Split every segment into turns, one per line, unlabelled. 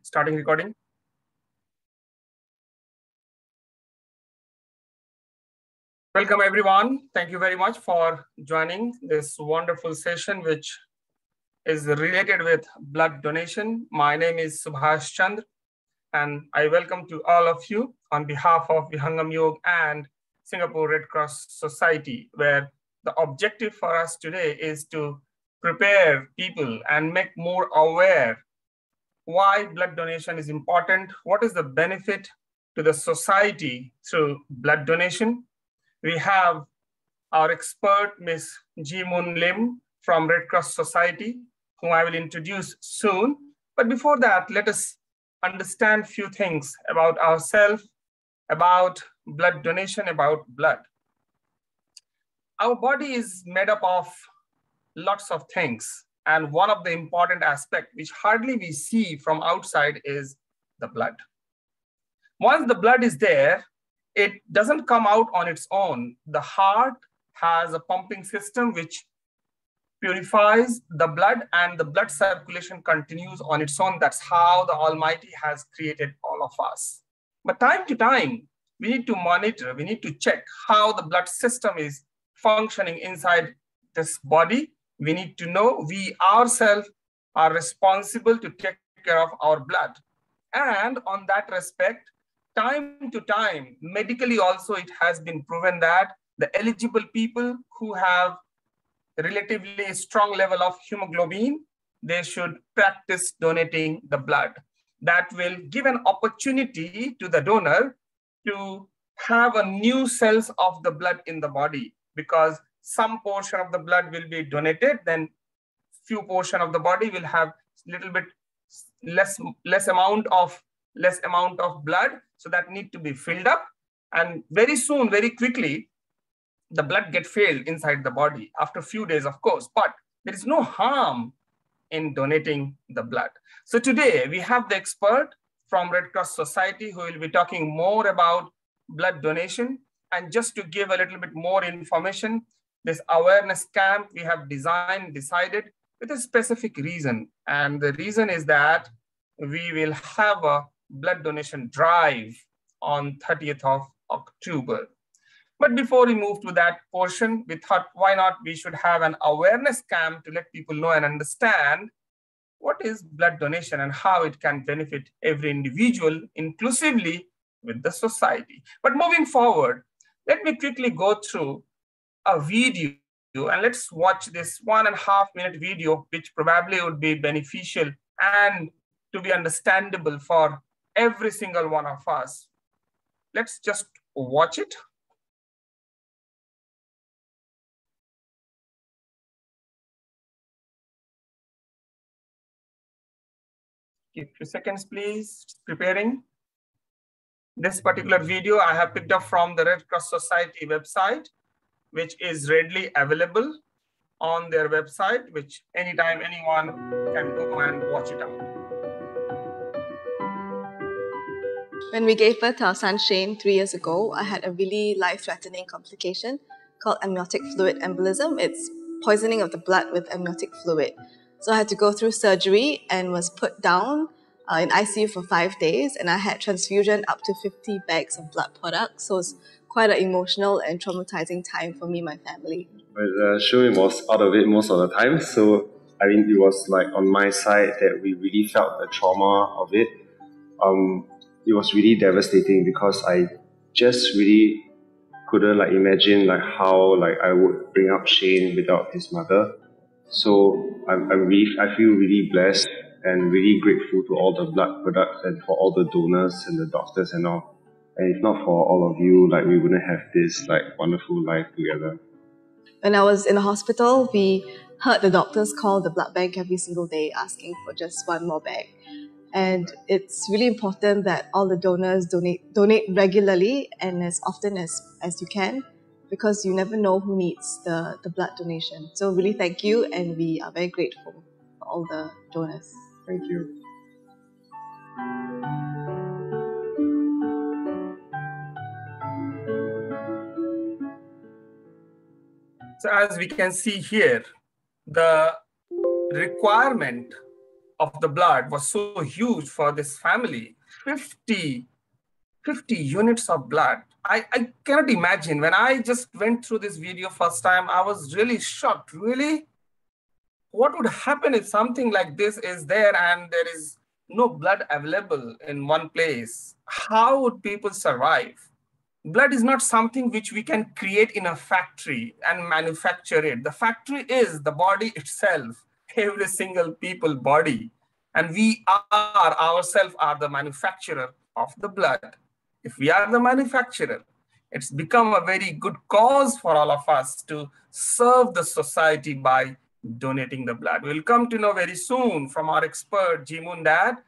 Starting recording. Welcome everyone. Thank you very much for joining this wonderful session, which is related with blood donation. My name is Subhash Chandra, and I welcome to all of you on behalf of Vihangam Yoga and Singapore Red Cross Society, where the objective for us today is to prepare people and make more aware why blood donation is important, what is the benefit to the society through blood donation. We have our expert, Ms. Ji Moon Lim from Red Cross Society, whom I will introduce soon. But before that, let us understand a few things about ourselves, about blood donation, about blood. Our body is made up of lots of things. And one of the important aspects, which hardly we see from outside, is the blood. Once the blood is there, it doesn't come out on its own. The heart has a pumping system which purifies the blood, and the blood circulation continues on its own. That's how the Almighty has created all of us. But time to time, we need to monitor, we need to check how the blood system is functioning inside this body. We need to know we ourselves are responsible to take care of our blood. And on that respect, time to time, medically also, it has been proven that the eligible people who have relatively strong level of hemoglobin, they should practice donating the blood. That will give an opportunity to the donor to have a new cells of the blood in the body, because some portion of the blood will be donated, then few portion of the body will have little bit less amount of blood, so that need to be filled up, and very soon, very quickly, the blood get failed inside the body after a few days, of course, but there is no harm in donating the blood. So today we have the expert from Red Cross Society who will be talking more about blood donation. And just to give a little bit more information, this awareness camp we have decided with a specific reason. And the reason is that we will have a blood donation drive on 30th of October. But before we move to that portion, we thought, why not we should have an awareness camp to let people know and understand what is blood donation and how it can benefit every individual, inclusively with the society. But moving forward, let me quickly go through a video, and let's watch this 1.5 minute video, which probably would be beneficial and to be understandable for every single one of us. Let's just watch it. Give a few seconds, please. Preparing. This particular video I have picked up from the Red Cross Society website, which is readily available on their website, which anytime anyone can go and watch it out.
When we gave birth to our son Shane 3 years ago, I had a really life-threatening complication called amniotic fluid embolism. It's poisoning of the blood with amniotic fluid. So I had to go through surgery and was put down in ICU for 5 days, and I had transfusion up to 50 bags of blood products. So it's quite an emotional and traumatizing time for me and my family.
But Shane was out of it most of the time, so I mean, it was like on my side that we really felt the trauma of it. It was really devastating because I just really couldn't imagine how I would bring up Shane without his mother. So I feel really blessed and really grateful to all the blood products and for all the donors and the doctors and all. And if not for all of you, we wouldn't have this wonderful life together.
When I was in the hospital, we heard the doctors call the blood bank every single day asking for just one more bag. And it's really important that all the donors donate regularly and as often as you can, because you never know who needs the blood donation. So really thank you, and we are very grateful for all the donors.
Thank you.
So as we can see here, the requirement of the blood was so huge for this family. 50 units of blood. I cannot imagine. When I just went through this video first time, I was really shocked. Really? What would happen if something like this is there and there is no blood available in one place? How would people survive? Blood is not something which we can create in a factory and manufacture it. The factory is the body itself, every single people body. And we are ourselves are the manufacturer of the blood. If we are the manufacturer, it's become a very good cause for all of us to serve the society by donating the blood. We'll come to know very soon from our expert, Jimun, that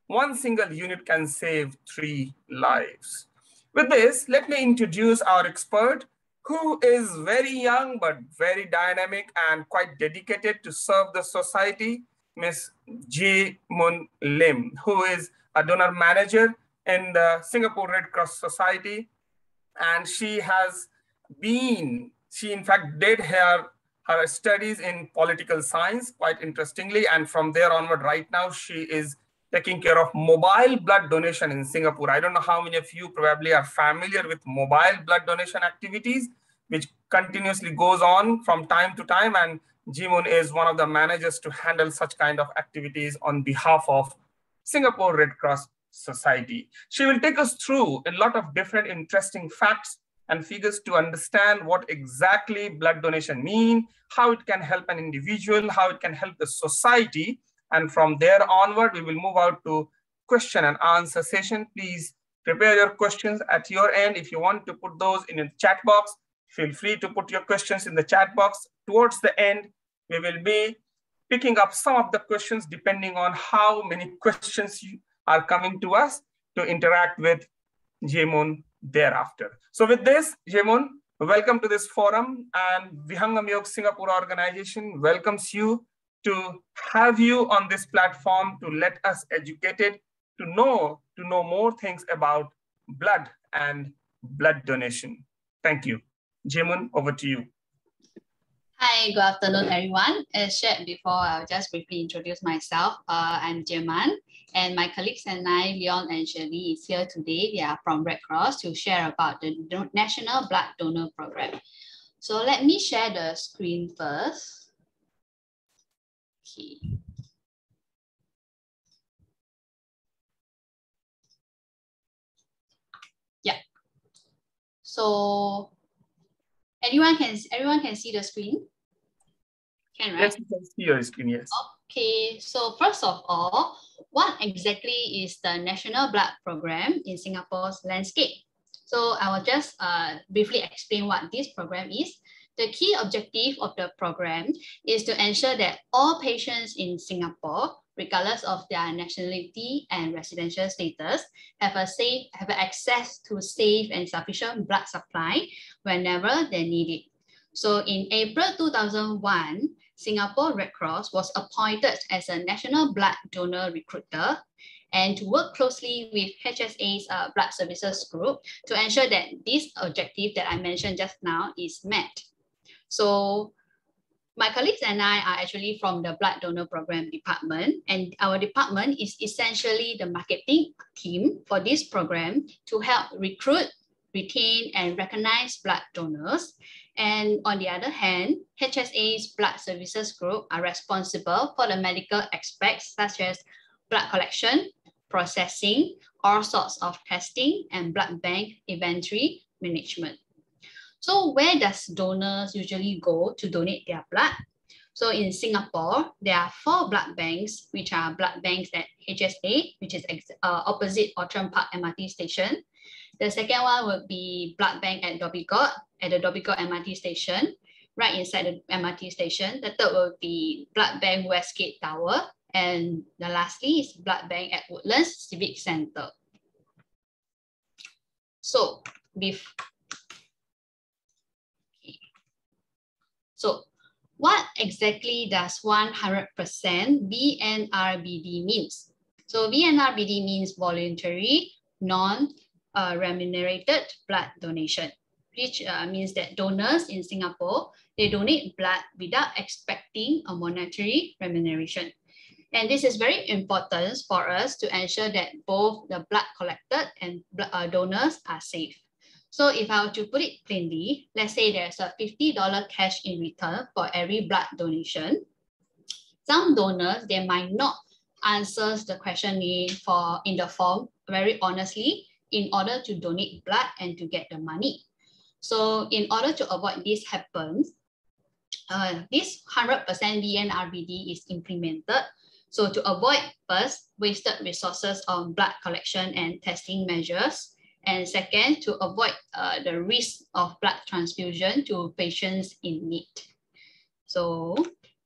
one single unit can save 3 lives. With this, let me introduce our expert, who is very young but very dynamic and quite dedicated to serve the society, Ms. Ji-mun Lim, who is a donor manager in the Singapore Red Cross Society. And she in fact did her studies in political science, quite interestingly. And from there onward, right now, she is taking care of mobile blood donation in Singapore. I don't know how many of you probably are familiar with mobile blood donation activities, which continuously goes on from time to time. And Jimun is one of the managers to handle such kind of activities on behalf of Singapore Red Cross Society. She will take us through a lot of different interesting facts and figures to understand what exactly blood donation means, how it can help an individual, how it can help the society. And from there onward, we will move out to question and answer session. Please prepare your questions at your end. If you want to put those in a chat box, feel free to put your questions in the chat box. Towards the end, we will be picking up some of the questions depending on how many questions are coming to us to interact with Jaemun thereafter. So with this, Jaemun, welcome to this forum, and Vihangam Yog Singapore organization welcomes you to have you on this platform to let us educated to know more things about blood and blood donation. Thank you. Jaemun, over to you.
Hi, good afternoon, everyone. As shared before, I'll just briefly introduce myself. I'm Jaemun, and my colleagues and I, Leon and Shirley, is here today. We are from Red Cross to share about the National Blood Donor Program. So let me share the screen first. Okay. Yeah. So everyone can see the screen? Can, right?
Yes, you can see your screen, yes.
Okay, so first of all, what exactly is the National Blood Program in Singapore's landscape? So I will just briefly explain what this program is. The key objective of the program is to ensure that all patients in Singapore, regardless of their nationality and residential status, have access to safe and sufficient blood supply whenever they need it. So in April 2001, Singapore Red Cross was appointed as a national blood donor recruiter and to work closely with HSA's blood services group to ensure that this objective that I mentioned just now is met. So my colleagues and I are actually from the blood donor program department, and our department is essentially the marketing team for this program to help recruit, retain, and recognize blood donors. And on the other hand, HSA's blood services group are responsible for the medical aspects such as blood collection, processing, all sorts of testing, and blood bank inventory management. So where does donors usually go to donate their blood? So in Singapore, there are 4 blood banks, which are blood banks at HSA, which is opposite Outram Park MRT station. The second one would be blood bank at Dhoby Ghaut, at the Dhoby Ghaut MRT station, right inside the MRT station. The third will be blood bank Westgate Tower. And the lastly is blood bank at Woodlands Civic Centre. So, what exactly does 100% VNRBD means? So VNRBD means voluntary, non-remunerated blood donation, which means that donors in Singapore, they donate blood without expecting a monetary remuneration. And this is very important for us to ensure that both the blood collected and donors are safe. So if I were to put it plainly, let's say there's a $50 cash in return for every blood donation. Some donors, they might not answer the question in the form very honestly in order to donate blood and to get the money. So in order to avoid this happens, this 100% VNRBD is implemented. So to avoid first, wasted resources on blood collection and testing measures. And second, to avoid the risk of blood transfusion to patients in need. So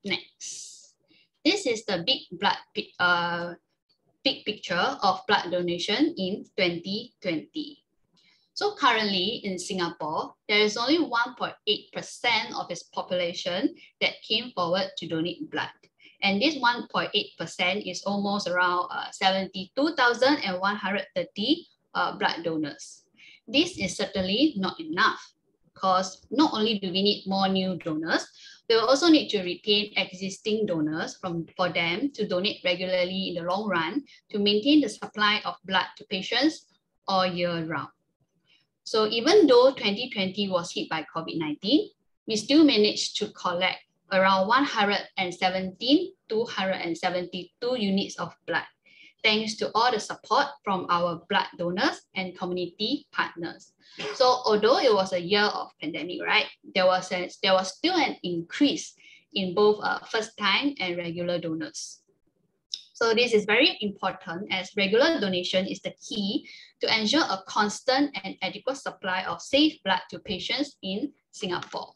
next, this is the big picture of blood donation in 2020. So currently in Singapore, there is only 1.8% of its population that came forward to donate blood. And this 1.8% is almost around 72,130 blood donors. This is certainly not enough because not only do we need more new donors, we will also need to retain existing donors for them to donate regularly in the long run to maintain the supply of blood to patients all year round. So even though 2020 was hit by COVID-19, we still managed to collect around 272 units of blood, thanks to all the support from our blood donors and community partners. So although it was a year of pandemic, right, there was still an increase in both first-time and regular donors. So this is very important as regular donation is the key to ensure a constant and adequate supply of safe blood to patients in Singapore.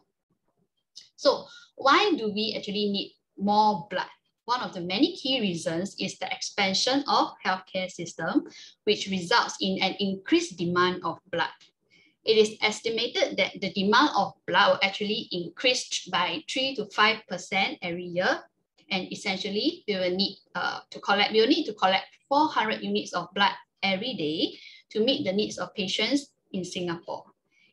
So why do we actually need more blood? One of the many key reasons is the expansion of healthcare system, which results in an increased demand of blood. It is estimated that the demand of blood will actually increase by 3 to 5% every year. And essentially, we will need to collect 400 units of blood every day to meet the needs of patients in Singapore.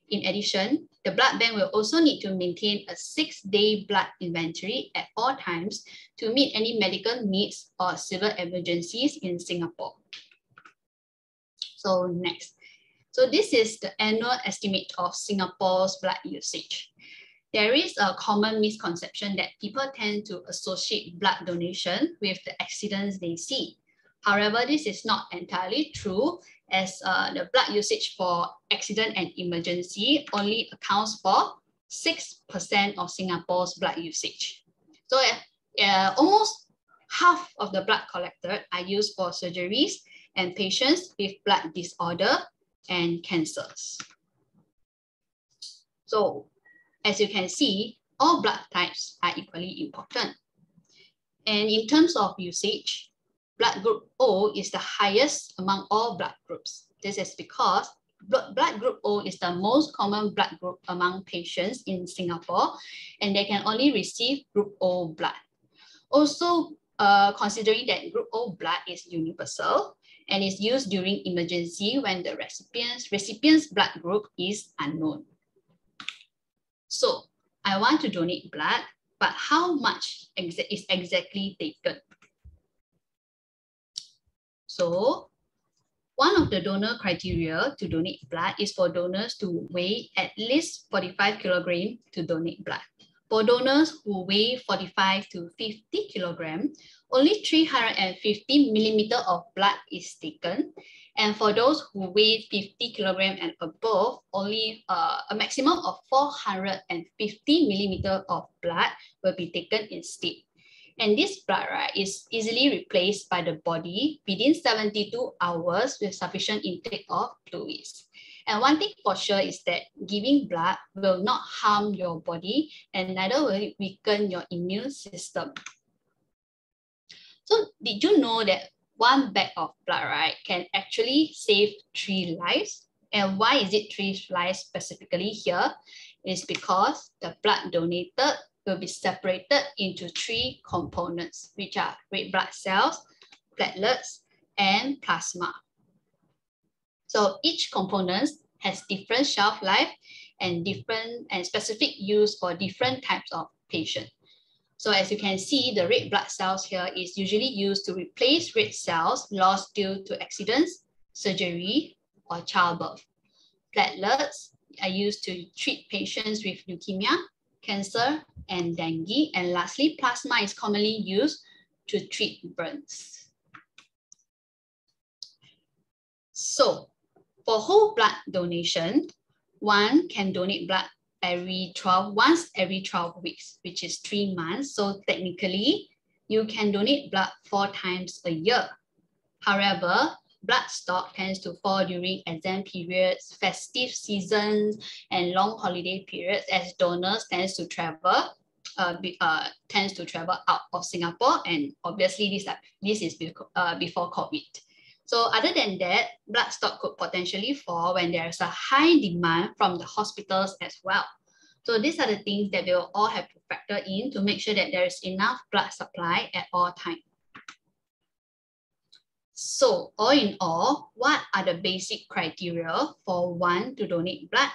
In addition, the blood bank will also need to maintain a 6-day blood inventory at all times to meet any medical needs or civil emergencies in Singapore. So next, so this is the annual estimate of Singapore's blood usage. There is a common misconception that people tend to associate blood donation with the accidents they see. However, this is not entirely true as the blood usage for accident and emergency only accounts for 6% of Singapore's blood usage. So almost half of the blood collected are used for surgeries and patients with blood disorder and cancers. So as you can see, all blood types are equally important. And in terms of usage, blood group O is the highest among all blood groups. This is because blood group O is the most common blood group among patients in Singapore, and they can only receive group O blood. Also, considering that group O blood is universal and is used during emergency when the recipient's blood group is unknown. So I want to donate blood, but how much is exactly taken? So one of the donor criteria to donate blood is for donors to weigh at least 45 kilograms to donate blood. For donors who weigh 45 to 50 kilograms, only 350 millimeters of blood is taken. And for those who weigh 50 kilograms and above, only a maximum of 450 millimeters of blood will be taken instead. And this blood, right, is easily replaced by the body within 72 hours with sufficient intake of fluids. And one thing for sure is that giving blood will not harm your body and neither will it weaken your immune system. So did you know that one bag of blood, right, can actually save 3 lives? And why is it 3 lives specifically here? It's because the blood donated will be separated into 3 components, which are red blood cells, platelets, and plasma. So each component has different shelf life and different and specific use for different types of patients. So as you can see, the red blood cells here is usually used to replace red cells lost due to accidents, surgery, or childbirth. Platelets are used to treat patients with leukemia, cancer, and dengue. And lastly, plasma is commonly used to treat burns. So for whole blood donation, one can donate blood once every 12 weeks, which is 3 months. So technically, you can donate blood 4 times a year. However, blood stock tends to fall during exam periods, festive seasons, and long holiday periods as donors tends to travel out of Singapore, and obviously this is before COVID. So other than that, blood stock could potentially fall when there is a high demand from the hospitals as well. So these are the things that we will all have to factor in to make sure that there is enough blood supply at all times. So all in all, what are the basic criteria for one to donate blood?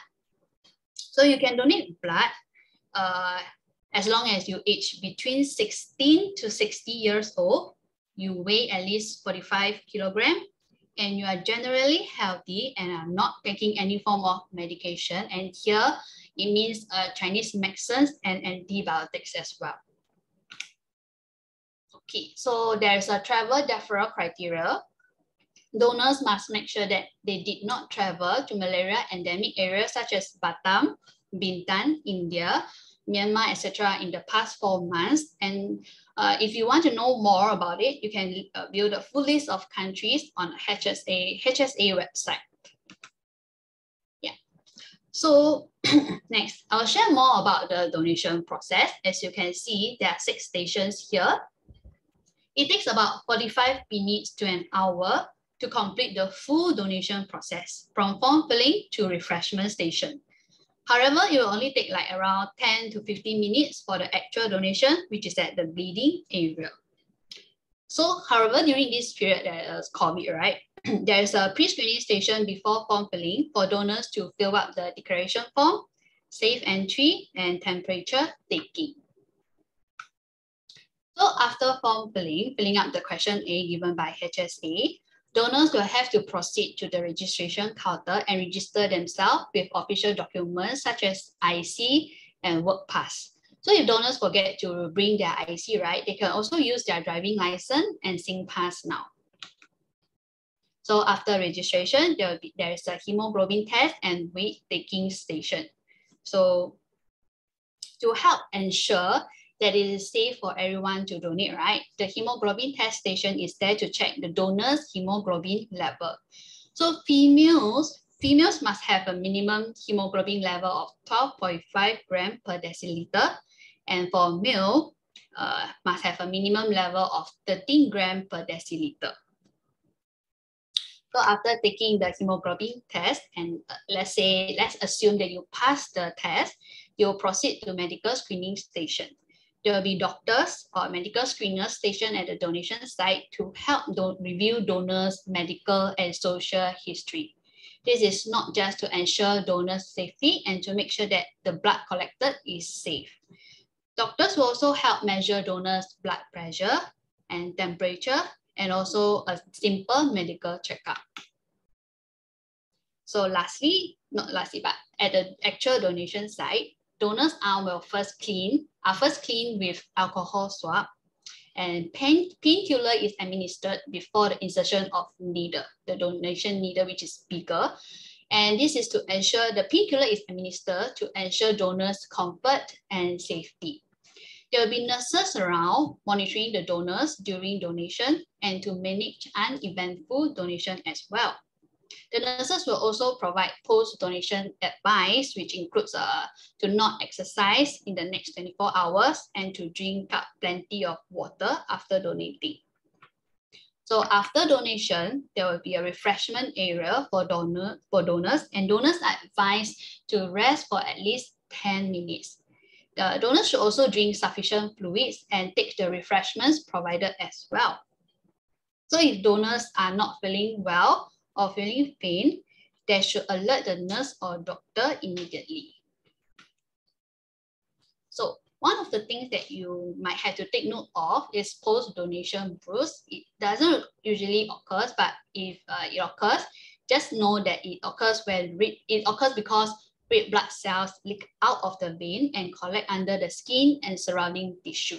So you can donate blood as long as you age between 16 to 60 years old, you weigh at least 45 kilograms, and you are generally healthy and are not taking any form of medication. And here it means Chinese medicines and antibiotics as well. Okay, so there's a travel deferral criteria. Donors must make sure that they did not travel to malaria endemic areas such as Batam, Bintan, India, Myanmar, etc. in the past 4 months. And if you want to know more about it, you can view the full list of countries on HSA website. Yeah. So next, I'll share more about the donation process. As you can see, there are 6 stations here. It takes about 45 minutes to an hour to complete the full donation process, from form filling to refreshment station. However, it will only take like around 10 to 15 minutes for the actual donation, which is at the bleeding area. So, however, during this period, there is COVID, right? There is a pre-screening station before form filling for donors to fill up the declaration form, safe entry, and temperature taking. So after form filling up the question A given by HSA, donors will have to proceed to the registration counter and register themselves with official documents such as IC and work pass. So if donors forget to bring their IC, right, they can also use their driving license and SingPass now. So after registration, there is a hemoglobin test and weight taking station. So to help ensure that it is safe for everyone to donate, right? The hemoglobin test station is there to check the donor's hemoglobin level. So females must have a minimum hemoglobin level of 12.5 grams per deciliter. And for male, must have a minimum level of 13 grams per deciliter. So after taking the hemoglobin test, and let's assume that you pass the test, you'll proceed to medical screening station. There will be doctors or medical screeners stationed at the donation site to help review donors' medical and social history. This is not just to ensure donors' safety and to make sure that the blood collected is safe. Doctors will also help measure donors' blood pressure and temperature, and also a simple medical checkup. So lastly, not lastly, but at the actual donation site, donors' arm will first clean with alcohol swab, and painkiller is administered before the insertion of needle, the donation needle, which is bigger. And this is to ensure the painkiller is administered to ensure donors' comfort and safety. There will be nurses around monitoring the donors during donation and to manage uneventful donation as well. The nurses will also provide post-donation advice, which includes to not exercise in the next 24 hours and to drink up plenty of water after donating. So after donation, there will be a refreshment area for donors, and donors are advised to rest for at least 10 minutes. The donors should also drink sufficient fluids and take the refreshments provided as well. So if donors are not feeling well or feeling pain, they should alert the nurse or doctor immediately. So one of the things that you might have to take note of is post-donation bruise. It doesn't usually occur, but if it occurs, just know that it occurs because red blood cells leak out of the vein and collect under the skin and surrounding tissue.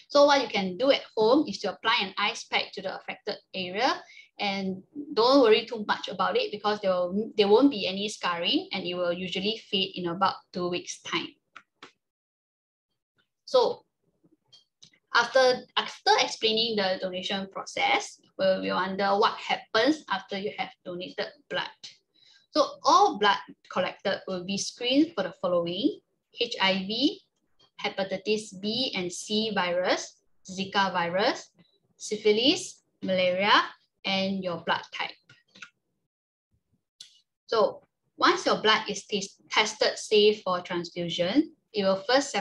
So what you can do at home is to apply an ice pack to the affected area, and don't worry too much about it because there won't be any scarring, and it will usually fade in about 2 weeks' time. So after explaining the donation process, we'll wonder what happens after you have donated blood. So all blood collected will be screened for the following: HIV, hepatitis B and C virus, Zika virus, syphilis, malaria, and your blood type. So once your blood is tested safe for transfusion, it will first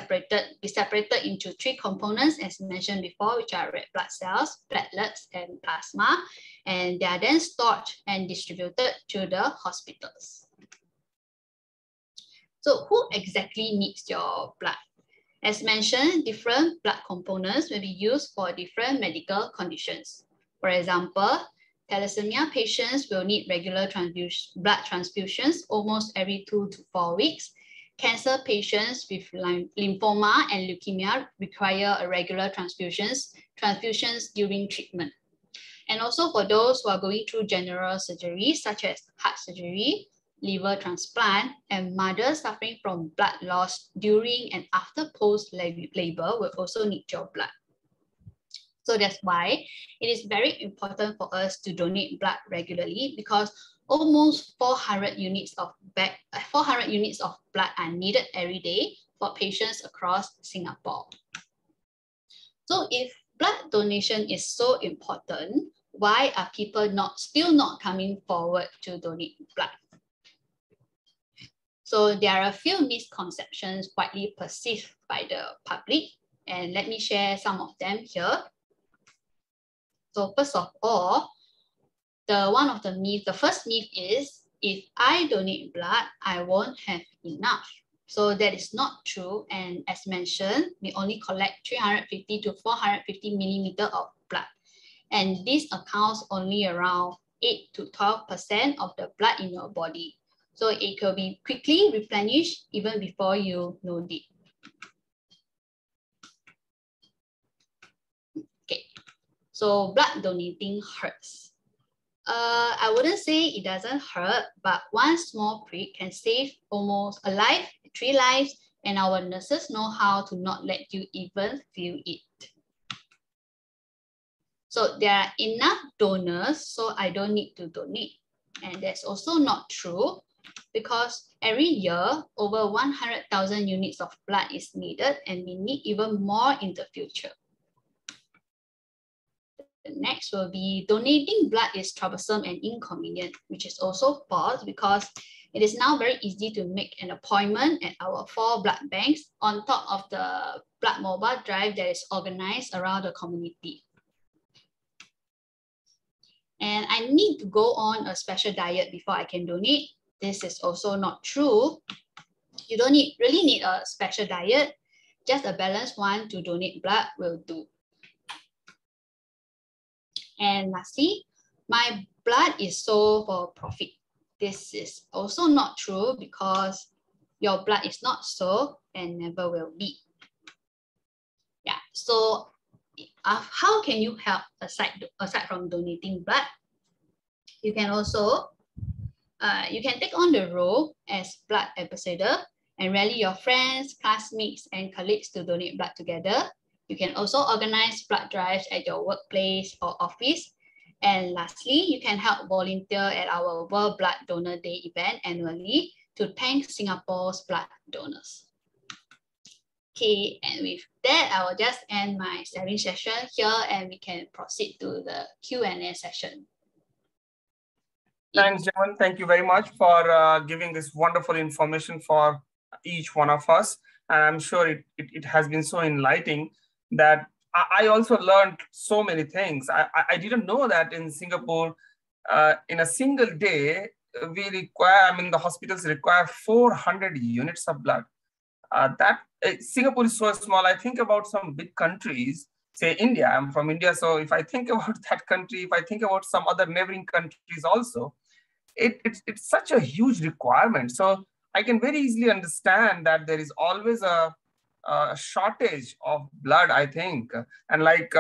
be separated into 3 components, as mentioned before, which are red blood cells, platelets, and plasma, and they are then stored and distributed to the hospitals. So who exactly needs your blood? As mentioned, different blood components will be used for different medical conditions. For example, thalassemia patients will need regular blood transfusions almost every 2 to 4 weeks. Cancer patients with lymphoma and leukemia require regular transfusions during treatment. And also for those who are going through general surgery, such as heart surgery, liver transplant, and mothers suffering from blood loss during and after post-labor will also need your blood. So that's why it is very important for us to donate blood regularly, because almost 400 units of blood are needed every day for patients across Singapore. So if blood donation is so important, why are people still not coming forward to donate blood? So there are a few misconceptions widely perceived by the public, and let me share some of them here. So first of all, the first myth is, if I donate blood, I won't have enough. So that is not true. And as mentioned, we only collect 350 to 450 millimeter of blood. And this accounts only around 8 to 12% of the blood in your body. So it could be quickly replenished even before you know it. Okay, so blood donating hurts. I wouldn't say it doesn't hurt, but one small prick can save almost a life, 3 lives, and our nurses know how to not let you even feel it. So there are enough donors, so I don't need to donate. And that's also not true, because every year, over 100,000 units of blood is needed, and we need even more in the future. The next will be, donating blood is troublesome and inconvenient, which is also false, because it is now very easy to make an appointment at our 4 blood banks on top of the blood mobile drive that is organized around the community. And I need to go on a special diet before I can donate. This is also not true. You don't really need a special diet. Just a balanced one to donate blood will do. And lastly, my blood is sold for profit. This is also not true, because your blood is not sold and never will be. Yeah, so how can you help aside from donating blood? You can also you can take on the role as blood ambassador and rally your friends, classmates, and colleagues to donate blood together. You can also organize blood drives at your workplace or office. And lastly, you can help volunteer at our World Blood Donor Day event annually to thank Singapore's blood donors. Okay, and with that, I will just end my sharing session here, and we can proceed to the Q&A session.
Thanks, Jaman. Thank you very much for giving this wonderful information for each one of us. And I'm sure it has been so enlightening that I also learned so many things. I didn't know that in Singapore, in a single day, we require, the hospitals require 400 units of blood. Singapore is so small. I think about some big countries, say India. I'm from India, so if I think about that country, if I think about some other neighboring countries also, it's such a huge requirement. So I can very easily understand that there is always a shortage of blood, I think. And like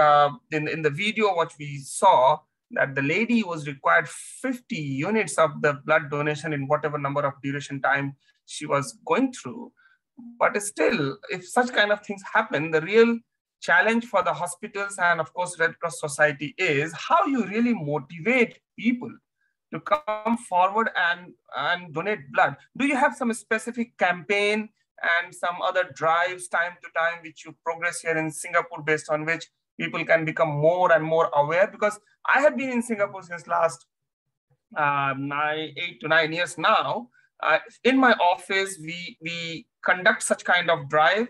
in the video what we saw, that the lady was required 50 units of the blood donation in whatever number of duration time she was going through. But still, if such kind of things happen, the real challenge for the hospitals and of course Red Cross Society is how you really motivate people to come forward and donate blood. Do you have some specific campaign and some other drives time to time which you progress here in Singapore based on which people can become more and more aware? Because I have been in Singapore since last 8 to 9 years now. In my office, we conduct such kind of drive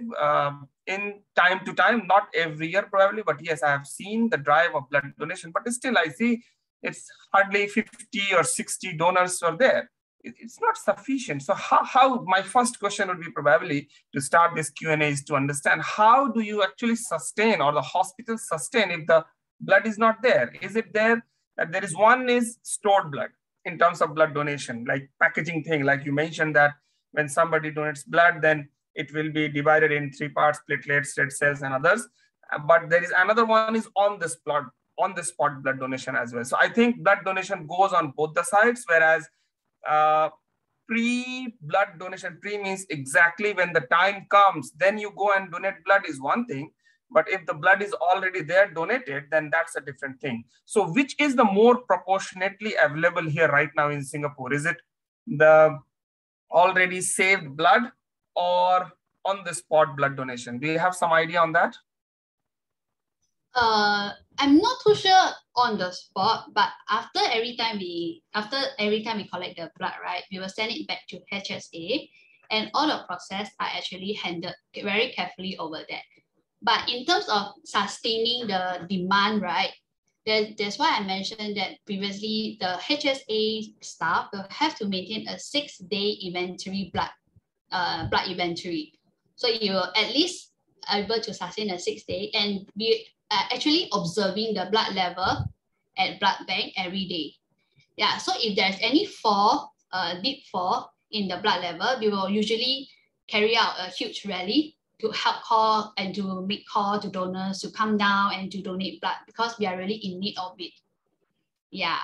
in time to time, not every year probably, but yes, I have seen the drive of blood donation, but still I see it's hardly 50 or 60 donors are there. It's not sufficient. So how my first question would be probably to start this Q&A is to understand how do you actually sustain or the hospital sustain if the blood is not there? Is it there that there is one is stored blood in terms of blood donation, like packaging thing, like you mentioned that when somebody donates blood, then it will be divided in 3 parts, platelets, red cells, and others. But there is another one is on the spot blood donation as well. So I think blood donation goes on both the sides, whereas pre-blood donation, pre means exactly when the time comes, then you go and donate blood is one thing. But if the blood is already there donated, then that's a different thing. So which is the more proportionately available here right now in Singapore? Is it the already saved blood or on the spot blood donation? Do you have some idea on that?
I'm not too sure on the spot, but after every time we collect the blood, right, we will send it back to HSA, and all the process are actually handled very carefully over there. But in terms of sustaining the demand, right, that's why I mentioned that previously the HSA staff will have to maintain a 6-day inventory blood inventory. So you will at least able to sustain a 6 day and be actually observing the blood level at blood bank every day. Yeah, so if there's any deep fall in the blood level, we will usually carry out a huge rally to help call and to make call to donors to come down and to donate blood because we are really in need of it. Yeah.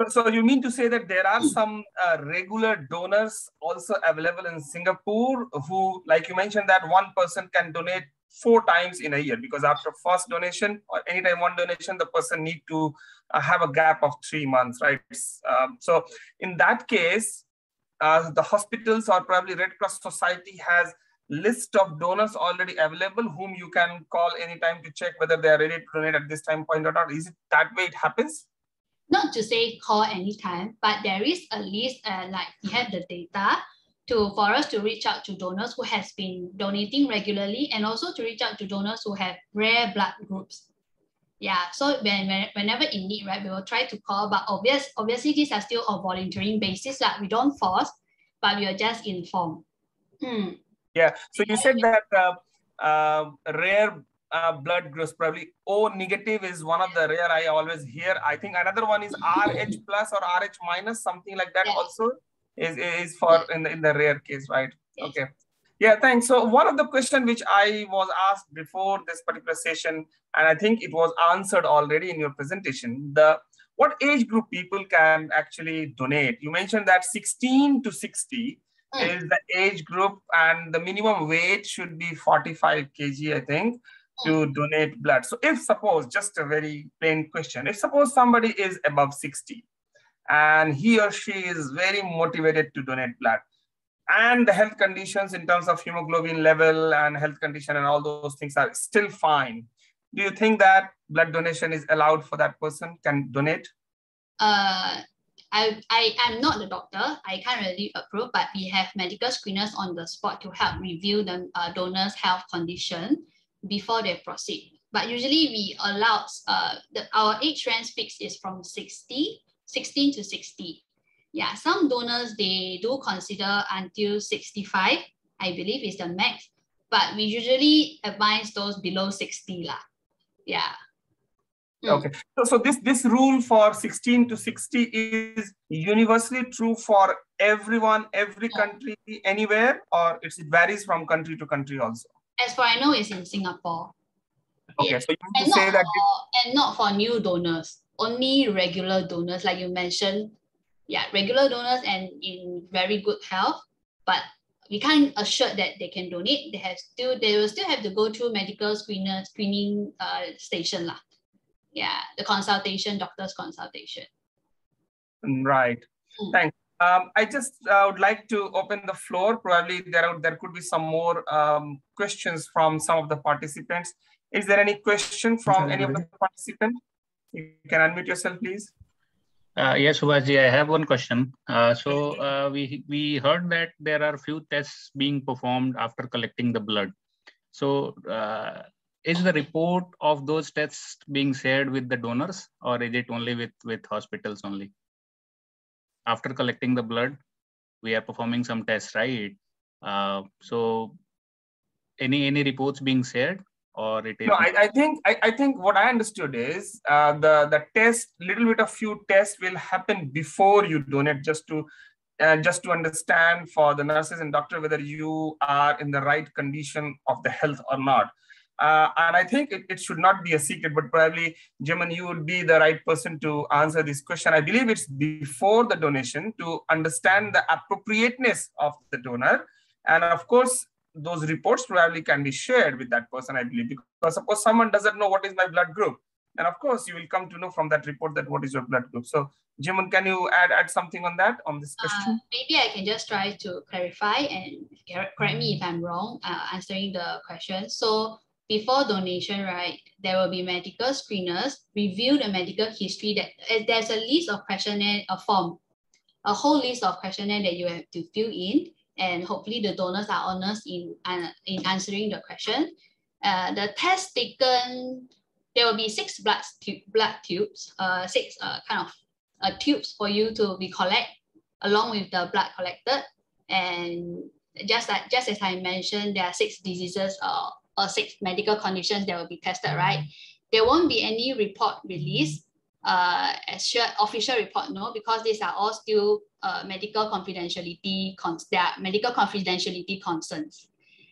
So you mean to say that there are some regular donors also available in Singapore who, like you mentioned, that one person can donate 4 times in a year, because after first donation or anytime one donation, the person need to have a gap of 3 months, right? So in that case, the hospitals or probably Red Cross Society has list of donors already available whom you can call anytime to check whether they are ready to donate at this time point or not. Is it that way it happens?
Not to say call anytime, but there is a list, like we have the data for us to reach out to donors who has been donating regularly, and also to reach out to donors who have rare blood groups. Yeah, so whenever in need, right, we will try to call, but obviously these are still on volunteering basis, like we don't force, but we are just informed.
Yeah, so you said that rare blood groups, probably O negative is one of the rare I always hear. I think another one is RH plus or RH minus, something like that. Yes. Also is for in the rare case, right? Yes. Okay. Yeah, thanks. So one of the questions which I was asked before this particular session, and I think it was answered already in your presentation, what age group people can actually donate? You mentioned that 16 to 60 is the age group, and the minimum weight should be 45 kg, I think, to donate blood. So if suppose, just a very plain question, if suppose somebody is above 60 and he or she is very motivated to donate blood, and the health conditions in terms of hemoglobin level and health condition and all those things are still fine, do you think that blood donation is allowed for that person, can donate?
I am not the doctor. I can't really approve, but we have medical screeners on the spot to help review the donor's health condition before they proceed. But usually we allow, our age range fixed is from 16 to 60. Yeah, some donors, they do consider until 65, I believe is the max. But we usually advise those below 60 lah. Yeah.
Okay, so this rule for 16 to 60 is universally true for everyone, every country, anywhere, or it varies from country to country also?
As far I know, it's in Singapore.
Okay,
Yeah.
so you mean to say that
and not for new donors, only regular donors, like you mentioned. Yeah, regular donors and in very good health, but we can't assure that they can donate. They will still have to go through medical screening station lah. Yeah, the consultation, doctor's consultation.
Right. Thanks. I just would like to open the floor. Probably there could be some more questions from some of the participants. Is there any question from any of the participants? You can unmute yourself, please.
Yes, Subhashji, I have one question. We heard that there are few tests being performed after collecting the blood. So is the report of those tests being shared with the donors, or is it only with hospitals only? After collecting the blood, we are performing some tests, right? So any reports being shared, or it is?
No, I think what I understood is the test, little bit of few tests will happen before you donate, just to understand for the nurses and doctor whether you are in the right condition of the health or not. And I think it should not be a secret, but probably, Jeman, you would be the right person to answer this question. I believe it's before the donation to understand the appropriateness of the donor. And of course, those reports probably can be shared with that person, I believe, because suppose someone doesn't know what is my blood group, and of course you will come to know from that report that what is your blood group. So Jimun, can you add something on that, on this question?
Maybe I can just try to clarify and correct me if I'm wrong, answering the question. So before donation, right, there will be medical screeners review the medical history. That there's a list of questionnaire, a form, a whole list of questionnaire that you have to fill in. And hopefully the donors are honest in answering the question. The test taken, there will be 6 blood tubes, 6 kind of tubes for you to be collect along with the blood collected. And just as I mentioned, there are 6 diseases or 6 medical conditions that will be tested, right? There won't be any report released, official report, no, because these are all still medical confidentiality concerns.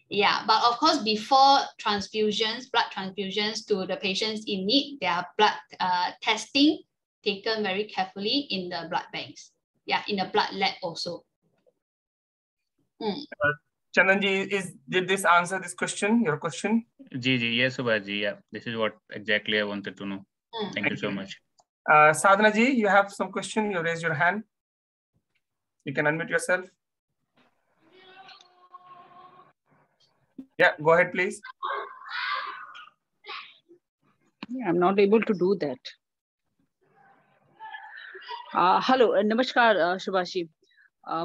Yeah, but of course, before transfusions, blood transfusions to the patients in need, there are blood testing taken very carefully in the blood banks. Yeah, in the blood lab also.
Chandanji, did this answer this question, your question?
Yes, Subhaji. Yeah, this is what exactly I wanted to know. Thank you so much.
Sadhana ji, you have some question. You raised your hand. You can unmute yourself. Yeah, go ahead, please.
Yeah, I'm not able to do that. Hello, namaskar, Subhashi.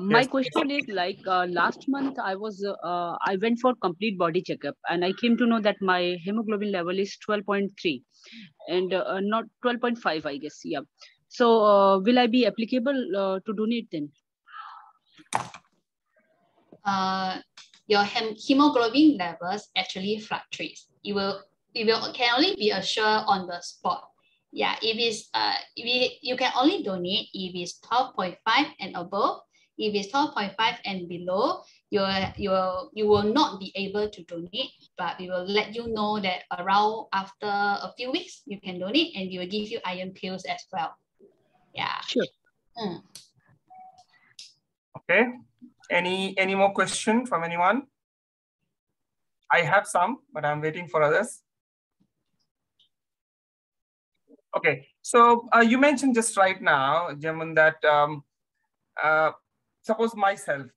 My question is like last month I went for complete body checkup and I came to know that my hemoglobin level is 12.3 and not 12.5, I guess. Yeah. So will I be applicable to donate then?
Your hemoglobin levels actually fluctuates. You can only be assured on the spot. Yeah, you can only donate if it's 12.5 and above. If it's 12.5 and below, you will not be able to donate, but we will let you know that around after a few weeks, you can donate and we will give you iron pills as well. Yeah.
Sure.
Okay. Any more question from anyone? I have some, but I'm waiting for others. Okay, so you mentioned just right now, Jeman, that suppose myself,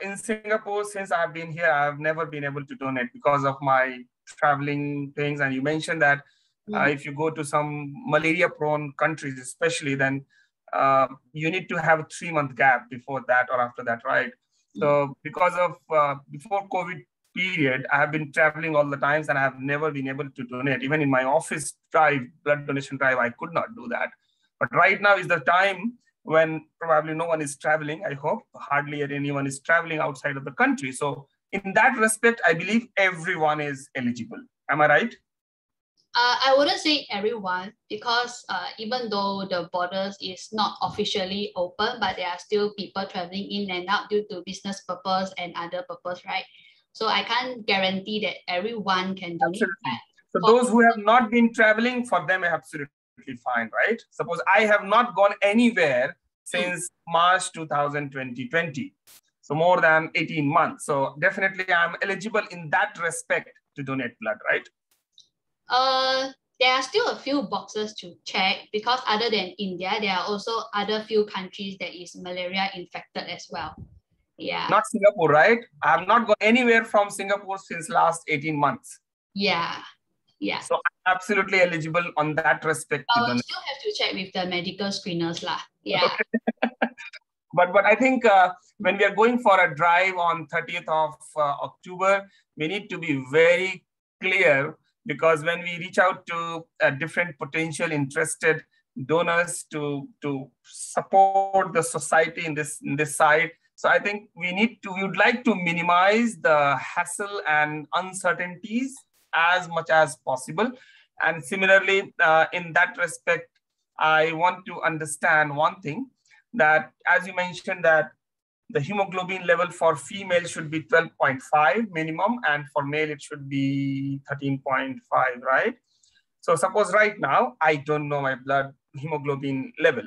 in Singapore, since I've been here, I've never been able to donate because of my traveling things. And you mentioned that if you go to some malaria-prone countries, especially, then you need to have a 3-month gap before that or after that, right? So because of before COVID period, I have been traveling all the times and I have never been able to donate. Even in my office drive, blood donation drive, I could not do that. But right now is the time when probably no one is traveling. I hope hardly anyone is traveling outside of the country. So in that respect, I believe everyone is eligible. Am I right?
I wouldn't say everyone, because even though the borders is not officially open, but there are still people traveling in and out due to business purpose and other purpose, right? So I can't guarantee that everyone can donate.
Absolutely. So those who have not been traveling, for them, absolutely fine, right? Suppose I have not gone anywhere since March 2020. So more than 18 months. So definitely I'm eligible in that respect to donate blood, right?
There are still a few boxes to check, because other than India, there are also other few countries that is malaria infected as well. Yeah.
Not Singapore, right? I have not gone anywhere from Singapore since last 18 months.
Yeah. Yeah.
So I'm absolutely eligible on that respect.
I will still have to check with the medical screeners lah. Yeah.
Okay. But I think when we are going for a drive on 30th of October, we need to be very clear, because when we reach out to different potential interested donors to support the society in this side, so I think we would like to minimize the hassle and uncertainties as much as possible. And similarly, in that respect, I want to understand one thing, that as you mentioned that the hemoglobin level for female should be 12.5 minimum, and for male it should be 13.5, right? So suppose right now I don't know my blood hemoglobin level,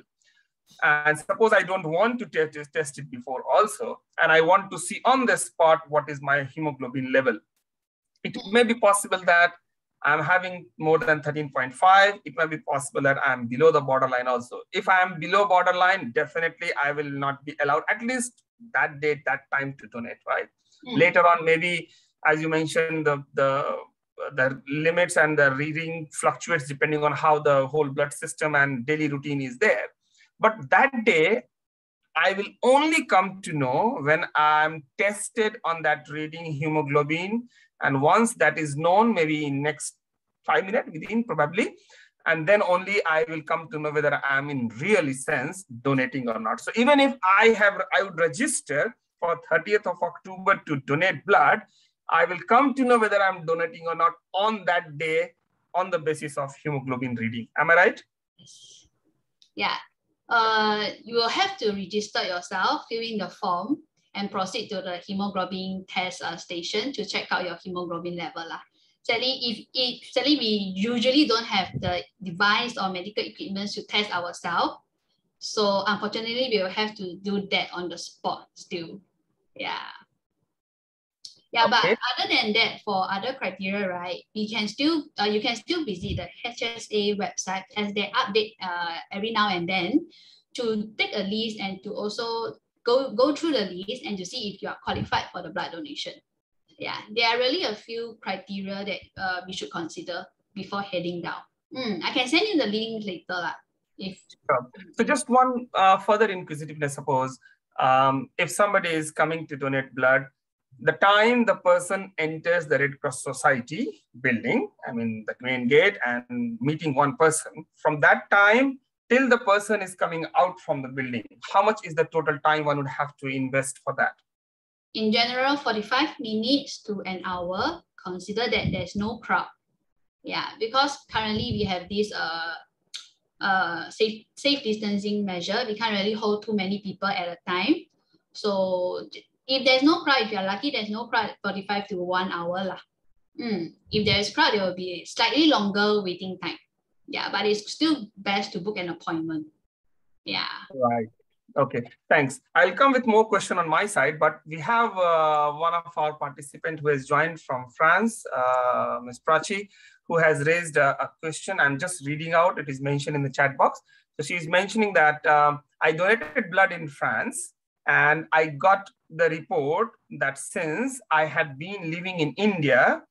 and suppose I don't want to test it before also, and I want to see on the spot what is my hemoglobin level. It may be possible that I'm having more than 13.5. It may be possible that I'm below the borderline also. If I am below borderline, definitely I will not be allowed, at least that date, that time, to donate, right? Later on, maybe, as you mentioned, the limits and the reading fluctuates depending on how the whole blood system and daily routine is there. But that day, I will only come to know when I'm tested on that reading hemoglobin. And once that is known, maybe in next 5 minutes within probably, and then only I will come to know whether I'm in really sense donating or not. So even if I would register for 30th of October to donate blood, I will come to know whether I'm donating or not on that day on the basis of hemoglobin reading. Am I right?
Yes. Yeah. You will have to register yourself, fill in the form, and proceed to the hemoglobin test station to check out your hemoglobin level. Sadly, we usually don't have the device or medical equipment to test ourselves. So unfortunately, we will have to do that on the spot still. Yeah. Yeah, okay. But other than that, for other criteria, right, you can still visit the HSA website, as they update every now and then, to take a list and to also go through the list and to see if you are qualified for the blood donation. Yeah, there are really a few criteria that we should consider before heading down. I can send you the link later.
So just one further inquisitiveness, suppose if somebody is coming to donate blood, the time the person enters the Red Cross Society building, I mean the main gate, and meeting one person, from that time till the person is coming out from the building, how much is the total time one would have to invest for that?
In general, 45 minutes to an hour, consider that there's no crowd. Yeah, because currently we have this safe distancing measure. We can't really hold too many people at a time. So if there's no crowd, if you're lucky, there's no crowd, 45 to 1 hour. If there is crowd, there will be a slightly longer waiting time. Yeah, but it's still best to book an appointment. Yeah.
Right. Okay, thanks. I'll come with more question on my side, but we have one of our participants who has joined from France, Ms. Prachi, who has raised a question. I'm just reading out. It is mentioned in the chat box. So she's mentioning that I donated blood in France, and I got the report that since I had been living in India,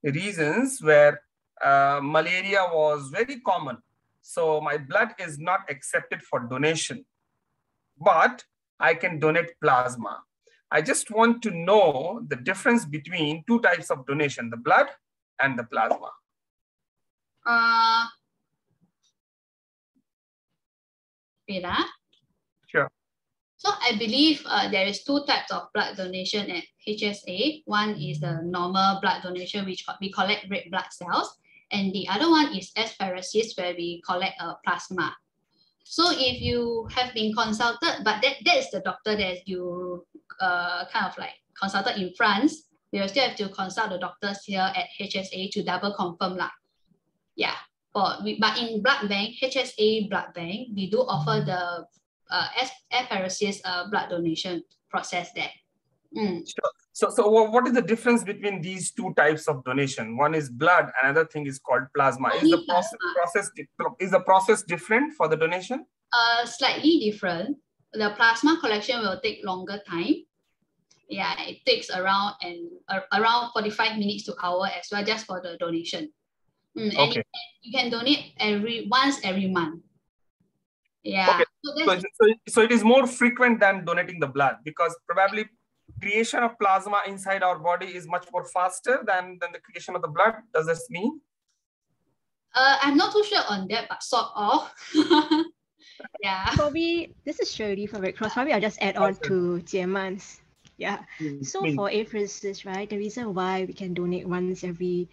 the reasons were malaria was very common. So my blood is not accepted for donation, but I can donate plasma. I just want to know the difference between two types of donation, the blood and the plasma.
Wait,
Sure.
So I believe there is two types of blood donation at HSA. One is the normal blood donation, which we collect red blood cells. And the other one is apheresis, where we collect plasma. So if you have been consulted, but that is the doctor that you kind of like consulted in France, you still have to consult the doctors here at HSA to double confirm lah. Yeah, but in blood bank, HSA blood bank, we do offer the apheresis blood donation process there.
Sure. So what is the difference between these two types of donation? One is blood, another thing is called plasma. Is the process different for the donation?
Slightly different. The plasma collection will take longer time. Yeah, it takes around 45 minutes to hour as well, just for the donation.
Okay.
And you can donate once every month. Yeah.
Okay. So it is more frequent than donating the blood, because probably creation of plasma inside our body is much more faster than the creation of the blood. Does this mean?
I'm not too sure on that, but sort of. Yeah.
Probably, this is Shirley from Red Cross. Probably I'll just add on to Jieman's. Yeah. So for apheresis, right, the reason why we can donate once every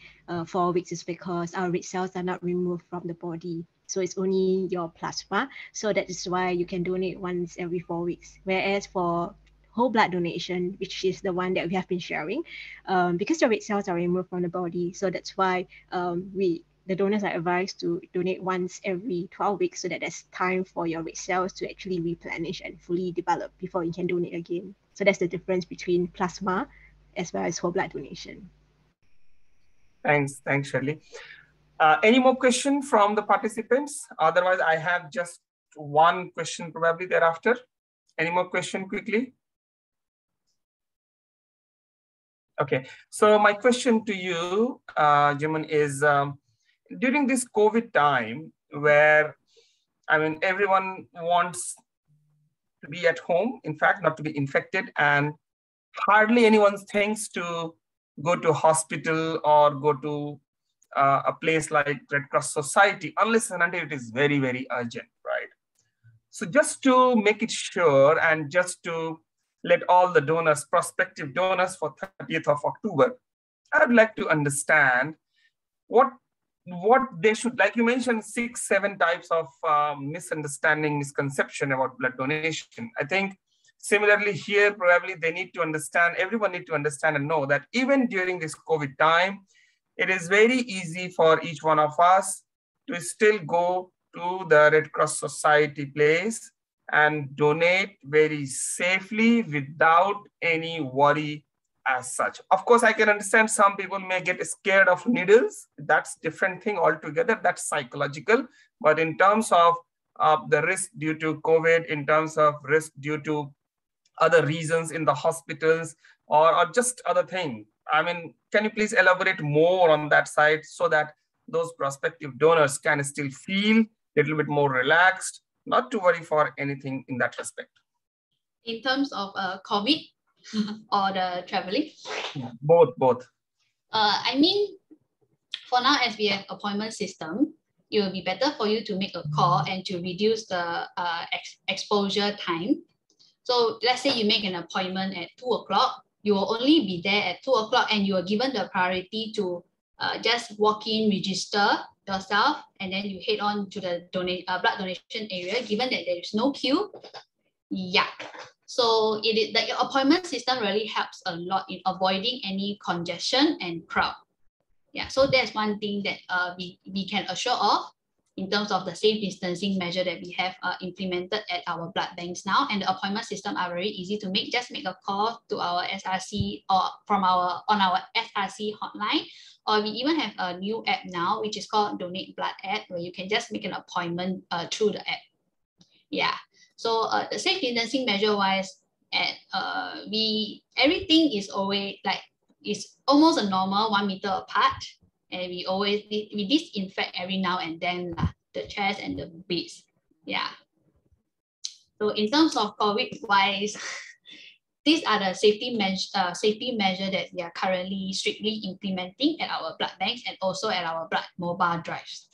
4 weeks is because our red cells are not removed from the body. So it's only your plasma. So that is why you can donate once every 4 weeks. Whereas for whole blood donation, which is the one that we have been sharing, because the red cells are removed from the body. So that's why the donors are advised to donate once every 12 weeks so that there's time for your red cells to actually replenish and fully develop before you can donate again. So that's the difference between plasma as well as whole blood donation.
Thanks, Shirley. Any more question from the participants? Otherwise, I have just one question probably thereafter. Any more question quickly? Okay, so my question to you, Jiman, is during this COVID time where, I mean, everyone wants to be at home, in fact, not to be infected, and hardly anyone thinks to go to hospital or go to a place like Red Cross Society, unless and until it is very, very urgent, right? So just to make it sure and just to let all the donors, prospective donors for 30th of October, I'd like to understand what they should, like you mentioned, 6-7 types of misunderstanding, misconception about blood donation. I think similarly here, probably they need to understand, everyone need to understand and know that even during this COVID time, it is very easy for each one of us to still go to the Red Cross Society place and donate very safely without any worry as such. Of course, I can understand some people may get scared of needles. That's different thing altogether. That's psychological. But in terms of the risk due to COVID, in terms of risk due to other reasons in the hospitals or just other things, I mean, can you please elaborate more on that side so that those prospective donors can still feel a little bit more relaxed, not to worry for anything in that respect?
In terms of COVID or the traveling?
Both.
I mean, for now, as we have appointment system, it will be better for you to make a call and to reduce the exposure time. So let's say you make an appointment at 2 o'clock, you will only be there at 2 o'clock and you are given the priority to just walk in, register yourself, and then you head on to the blood donation area, given that there is no queue. Yeah. So the appointment system really helps a lot in avoiding any congestion and crowd. Yeah, so that's one thing that we can assure of in terms of the safe distancing measure that we have implemented at our blood banks now. And the appointment system are very easy to make. Just make a call to our SRC or on our SRC hotline. Or we even have a new app now, which is called Donate Blood app, where you can just make an appointment through the app. Yeah. So the safe distancing measure wise, everything is always it's almost a normal 1 meter apart, and we disinfect every now and then the chairs and the beds. Yeah. So in terms of COVID wise, these are the safety measure that we are currently strictly implementing at our blood banks and also at our blood mobile drives.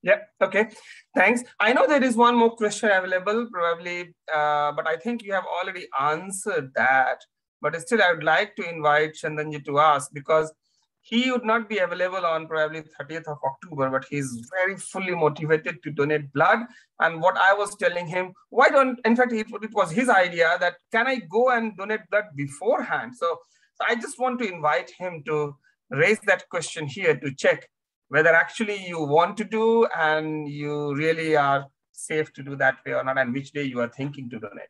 Yeah, okay, thanks. I know there is one more question available probably, but I think you have already answered that. But still, I would like to invite Chandanji to ask, because he would not be available on probably 30th of October, but he's very fully motivated to donate blood. And what I was telling him, why don't, in fact, it was his idea that, can I go and donate blood beforehand? So I just want to invite him to raise that question here to check whether actually you want to do and you really are safe to do that way or not, and which day you are thinking to donate.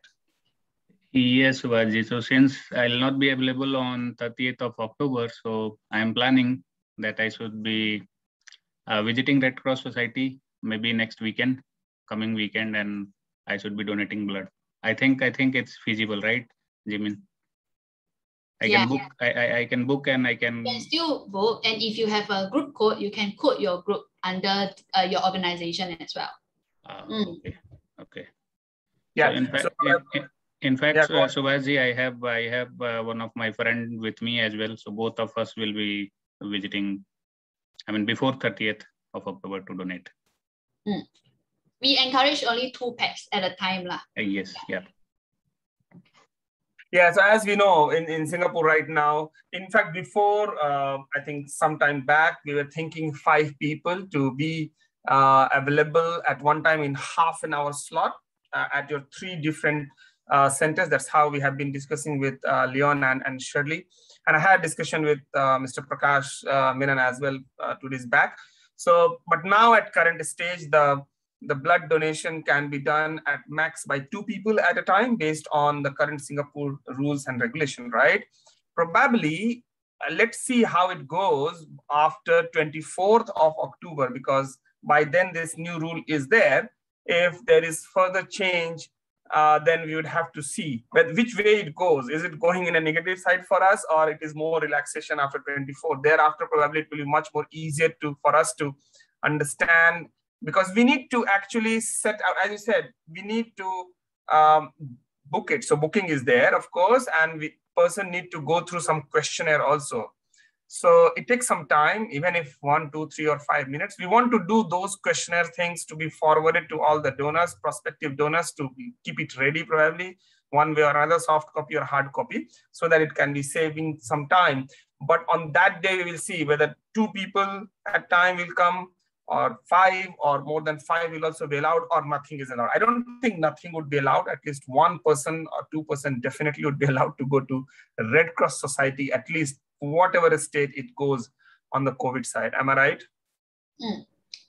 Yes, Subhaji. So since I'll not be available on 30th of October, so I'm planning that I should be visiting Red Cross Society maybe next weekend, coming weekend, and I should be donating blood. I think it's feasible, right, Jimin? I can book. I can book, and I can.
You can still book, and if you have a group code, you can code your group under your organization as well.
Okay. Okay.
Yeah.
So in fact, Subhaji, I have one of my friend with me as well. So both of us will be visiting. I mean, before 30th of October to donate.
We encourage only 2 packs at a time, lah.
Yes. Yeah.
Yeah, so as we know, in Singapore right now, in fact, before, I think sometime back, we were thinking 5 people to be available at one time in half an hour slot at your 3 different centers. That's how we have been discussing with Leon and Shirley. And I had a discussion with Mr. Prakash Menon as well 2 days back. So, but now at current stage, the blood donation can be done at max by 2 people at a time based on the current Singapore rules and regulation, right? Probably, let's see how it goes after 24th of October, because by then this new rule is there. If there is further change, then we would have to see which way it goes. Is it going in a negative side for us, or it is more relaxation after 24? Thereafter, probably it will be much more easier for us to understand, because we need to actually set out, as you said, we need to book it. So booking is there, of course, and person need to go through some questionnaire also. So it takes some time, even if 1, 2, 3, or 5 minutes. We want to do those questionnaire things to be forwarded to all the donors, prospective donors, to keep it ready, probably one way or another, soft copy or hard copy, so that it can be saving some time. But on that day, we will see whether 2 people at time will come, or 5, or more than 5 will also be allowed, or nothing is allowed. I don't think nothing would be allowed. At least 1 person or 2 person definitely would be allowed to go to the Red Cross Society, at least whatever state it goes on the COVID side. Am I right?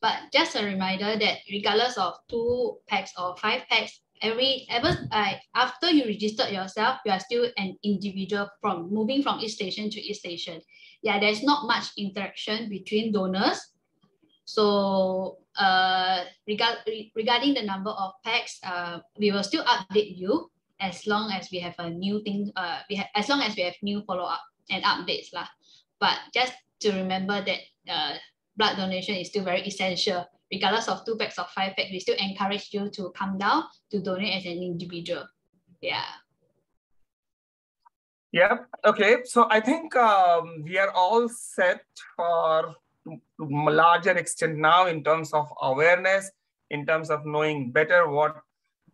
But just a reminder that regardless of 2 packs or 5 packs, after you registered yourself, you are still an individual from moving from each station to each station. Yeah, there's not much interaction between donors. So regarding the number of packs, we will still update you as long as we have a new thing. As long as we have new follow-up and updates lah. But just to remember that blood donation is still very essential. Regardless of 2 packs or 5 packs, we still encourage you to come down to donate as an individual. Yeah.
Yeah. Okay. So I think we are all set for to larger extent now in terms of awareness, in terms of knowing better what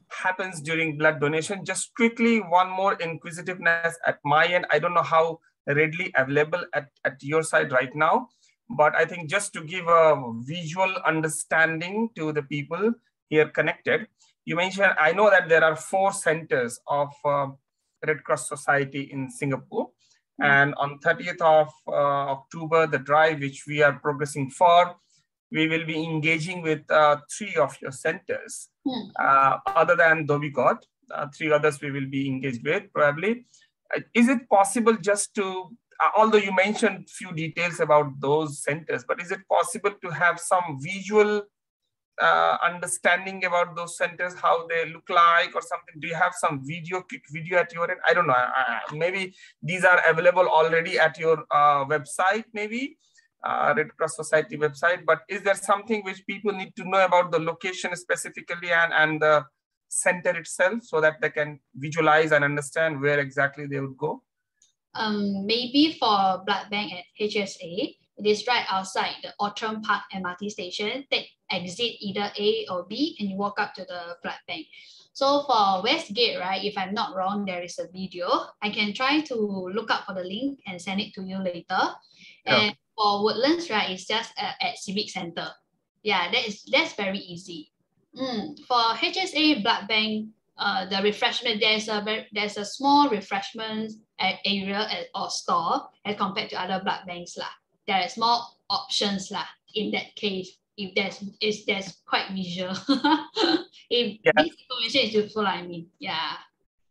happens during blood donation. Just quickly, one more inquisitiveness at my end. I don't know how readily available at your side right now, but I think just to give a visual understanding to the people here connected, you mentioned, I know that there are 4 centers of Red Cross Society in Singapore. And on 30th of October, the drive which we are progressing for, we will be engaging with 3 of your centers. Other than Dhobi God, 3 others we will be engaged with probably. Is it possible just to, although you mentioned few details about those centers, but is it possible to have some visual understanding about those centers, how they look like or something? Do you have some quick video at your end? I don't know. Maybe these are available already at your website, maybe Red Cross Society website. But is there something which people need to know about the location specifically and the center itself, so that they can visualize and understand where exactly they would go?
Maybe for blood bank at HSA, It is right outside the Outram Park MRT station. Take exit either A or B and you walk up to the blood bank. So for Westgate, right, if I'm not wrong, there is a video. I can try to look up for the link and send it to you later. And for Woodlands, right, it's just at Civic Center. Yeah, that's very easy. For HSA blood bank, the refreshment, there's a small refreshment area or store as compared to other blood banks lah. There is more options lah. In that case, if there's quite visual. If this information is useful, I mean, yeah.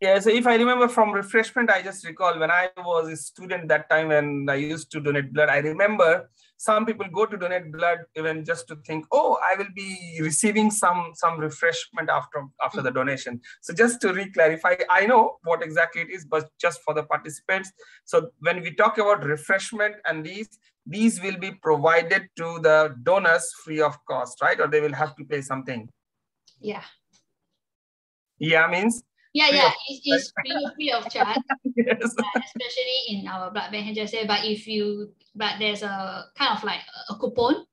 Yeah, so if I remember from refreshment, I just recall when I was a student that time when I used to donate blood, I remember some people go to donate blood even just to think, oh, I will be receiving some refreshment after the donation. So just to re-clarify, I know what exactly it is, but just for the participants. So when we talk about refreshment and these will be provided to the donors free of cost, right? Or they will have to pay something.
Yeah.
Yeah, means?
Yeah, it's free of charge. Yes. Especially in our blood bank HSA. But there's a kind of like a coupon.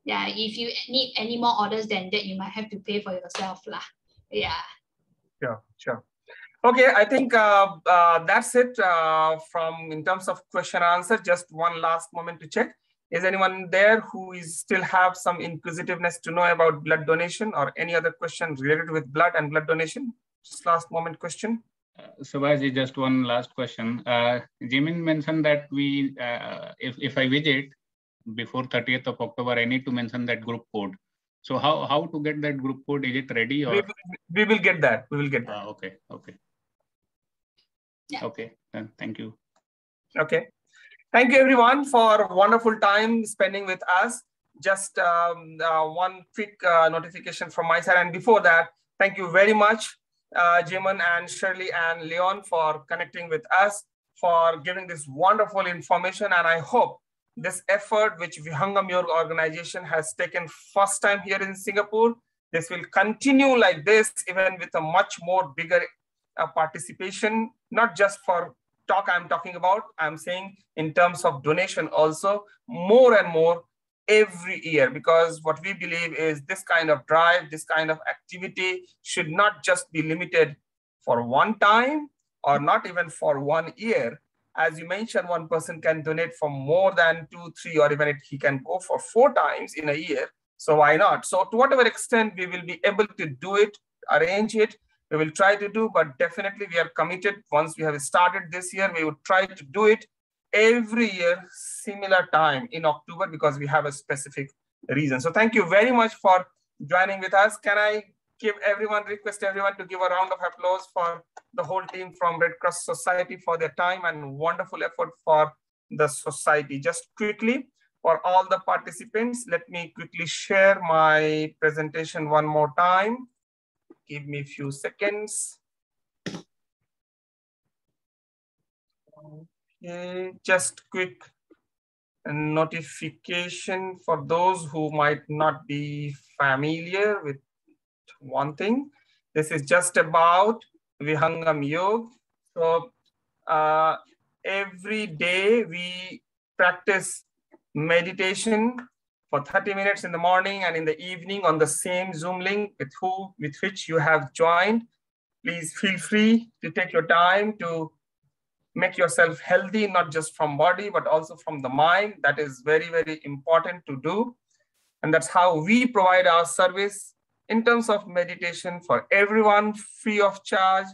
Yeah, if you need any more orders than that, you might have to pay for yourself lah. Yeah.
Sure. Okay, I think that's it from in terms of question answer. Just one last moment to check. Is anyone there who still have some inquisitiveness to know about blood donation or any other question related with blood and blood donation? Just last moment question.
Subhaji, just one last question. Jimin mentioned that we, if I visit before 30th of October, I need to mention that group code. So how to get that group code? Is it ready or?
We will get that. We will get that.
Okay.
Yeah.
Okay, then thank you.
Okay. Thank you everyone for a wonderful time spending with us. Just one quick notification from my side. And before that, thank you very much, Jimin and Shirley and Leon for connecting with us, for giving this wonderful information. And I hope this effort which Vihangam, your organization, has taken first time here in Singapore, this will continue like this, even with a much more bigger participation, not just for talk I'm talking about, I'm saying in terms of donation also, more and more every year, because what we believe is this kind of drive, this kind of activity should not just be limited for one time or not even for 1 year. As you mentioned, one person can donate for more than 2, 3, or even he can go for 4 times in a year. So why not? So to whatever extent we will be able to do it, arrange it, we will try to do, but definitely we are committed. Once we have started this year, we would try to do it every year, similar time in October, because we have a specific reason. So thank you very much for joining with us. Can I request everyone to give a round of applause for the whole team from Red Cross Society for their time and wonderful effort for the society. Just quickly, for all the participants, let me quickly share my presentation one more time. Give me a few seconds. Okay, just quick notification for those who might not be familiar with one thing. This is just about Vihangam Yoga. So every day we practice meditation for 30 minutes in the morning and in the evening on the same Zoom link with which you have joined. Please feel free to take your time to make yourself healthy, not just from body, but also from the mind. That is very, very important to do. And that's how we provide our service in terms of meditation for everyone, free of charge,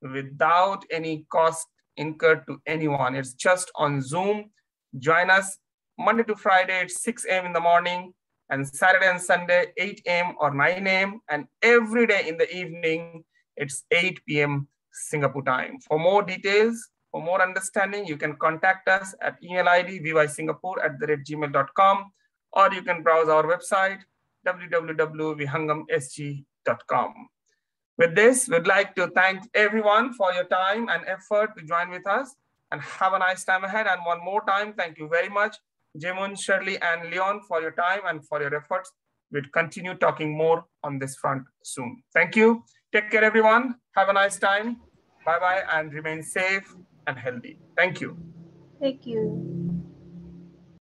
without any cost incurred to anyone. It's just on Zoom. Join us Monday to Friday at 6 a.m. in the morning, and Saturday and Sunday, 8 a.m. or 9 a.m. And every day in the evening, it's 8 p.m. Singapore time. For more details, for more understanding, you can contact us at email ID vysingapore@gmail.com, or you can browse our website, www.vihangamsg.com. With this, we'd like to thank everyone for your time and effort to join with us, and have a nice time ahead. And one more time, thank you very much, Jimun, Shirley, and Leon, for your time and for your efforts. We'll continue talking more on this front soon. Thank you. Take care, everyone. Have a nice time. Bye-bye, and remain safe and healthy. Thank you.
Thank you.